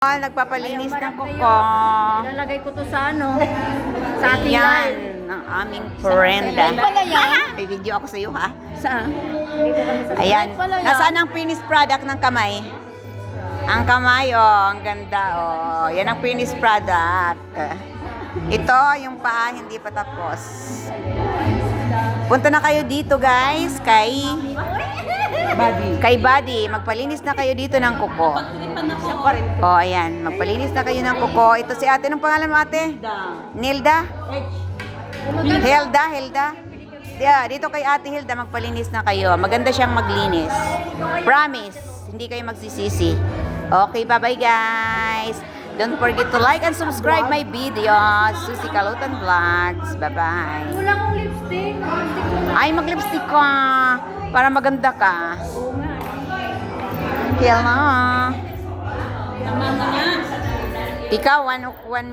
Nagpapalinis ng kuko. Ilalagay ko to sa ano? Sa ating Ayan, live. ang aming friend. Pala yan? May video ako sa iyo, ha? Saan? Dito kami sa Ayan. live pala yan. Nasaan ang finished product ng kamay? Ang kamay, oh. Ang ganda, oh. Yan ang finished product. Ito, yung paa, hindi pa tapos. Punta na kayo dito, guys, kay Buddy. Magpalinis na kayo dito ng kuko. Oh, ayan. Magpalinis na kayo ng kuko. Ito si ate. Anong pangalan mo, ate? Nilda? Helda? Yeah, dito kay ate Hilda, magpalinis na kayo. Maganda siyang maglinis. Promise. Hindi kayo magsisisi. Okay, bye-bye, guys. Don't forget to like and subscribe my videos. Susie Kalutan Vlogs. Bye-bye. Wala akong lipstick. Ay, mag-lipstick ka. Para maganda ka. Oo nga. Hello. Tama nga. Ikaw, one